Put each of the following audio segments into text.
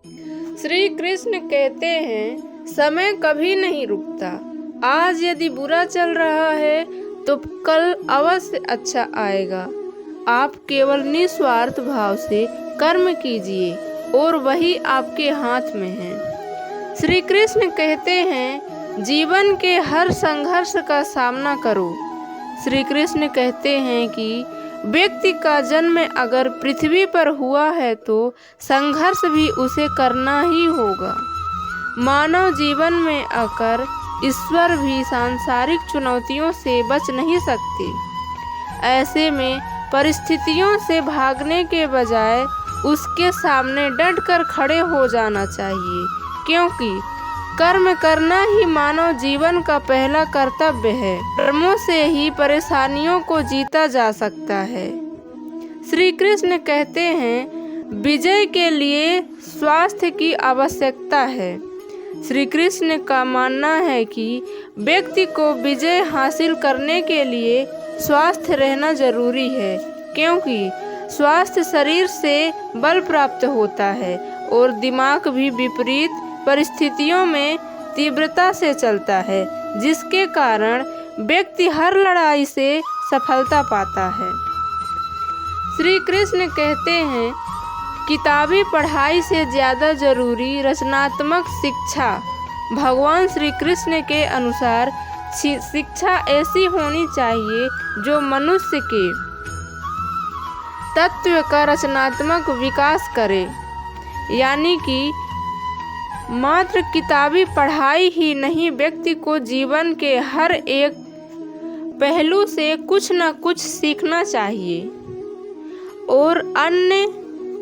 श्री कृष्ण कहते हैं, समय कभी नहीं रुकता। आज यदि बुरा चल रहा है तो कल अवश्य अच्छा आएगा। आप केवल निस्वार्थ भाव से कर्म कीजिए और वही आपके हाथ में है। श्री कृष्ण कहते हैं, जीवन के हर संघर्ष का सामना करो। श्री कृष्ण कहते हैं कि व्यक्ति का जन्म अगर पृथ्वी पर हुआ है तो संघर्ष भी उसे करना ही होगा। मानव जीवन में आकर ईश्वर भी सांसारिक चुनौतियों से बच नहीं सकते। ऐसे में परिस्थितियों से भागने के बजाय उसके सामने डटकर खड़े हो जाना चाहिए, क्योंकि कर्म करना ही मानव जीवन का पहला कर्तव्य है। कर्मों से ही परेशानियों को जीता जा सकता है। श्री कृष्ण कहते हैं, विजय के लिए स्वास्थ्य की आवश्यकता है। श्री कृष्ण का मानना है कि व्यक्ति को विजय हासिल करने के लिए स्वस्थ रहना जरूरी है, क्योंकि स्वास्थ्य शरीर से बल प्राप्त होता है और दिमाग भी विपरीत परिस्थितियों में तीव्रता से चलता है, जिसके कारण व्यक्ति हर लड़ाई से सफलता पाता है। श्री कृष्ण कहते हैं, किताबी पढ़ाई से ज़्यादा जरूरी रचनात्मक शिक्षा। भगवान श्री कृष्ण के अनुसार शिक्षा ऐसी होनी चाहिए जो मनुष्य के तत्व का रचनात्मक विकास करे, यानी कि मात्र किताबी पढ़ाई ही नहीं, व्यक्ति को जीवन के हर एक पहलू से कुछ न कुछ सीखना चाहिए और अन्य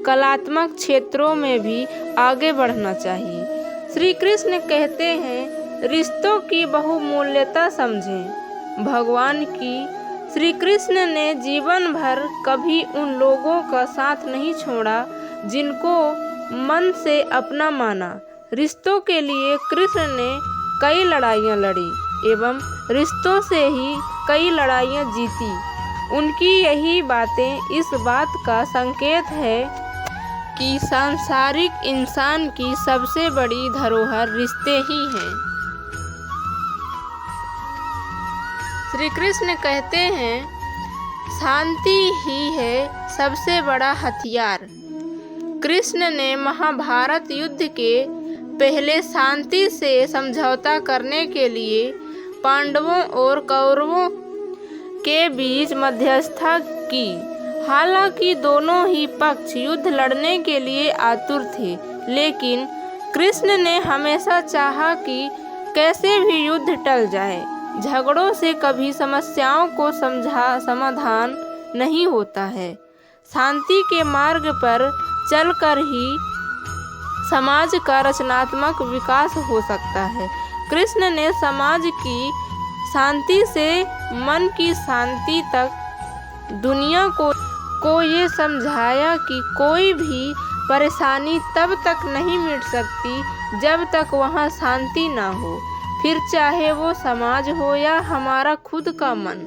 कलात्मक क्षेत्रों में भी आगे बढ़ना चाहिए। श्री कृष्ण कहते हैं, रिश्तों की बहुमूल्यता समझें। भगवान की श्री कृष्ण ने जीवन भर कभी उन लोगों का साथ नहीं छोड़ा जिनको मन से अपना माना। रिश्तों के लिए कृष्ण ने कई लड़ाइयाँ लड़ी एवं रिश्तों से ही कई लड़ाइयाँ जीती। उनकी यही बातें इस बात का संकेत है कि सांसारिक इंसान की सबसे बड़ी धरोहर रिश्ते ही हैं। श्री कृष्ण कहते हैं, शांति ही है सबसे बड़ा हथियार। कृष्ण ने महाभारत युद्ध के पहले शांति से समझौता करने के लिए पांडवों और कौरवों के बीच मध्यस्थता की। हालांकि दोनों ही पक्ष युद्ध लड़ने के लिए आतुर थे, लेकिन कृष्ण ने हमेशा चाहा कि कैसे भी युद्ध टल जाए। झगड़ों से कभी समस्याओं को समाधान नहीं होता है। शांति के मार्ग पर चलकर ही समाज का रचनात्मक विकास हो सकता है। कृष्ण ने समाज की शांति से मन की शांति तक दुनिया को ये समझाया कि कोई भी परेशानी तब तक नहीं मिट सकती जब तक वहाँ शांति ना हो, फिर चाहे वो समाज हो या हमारा खुद का मन।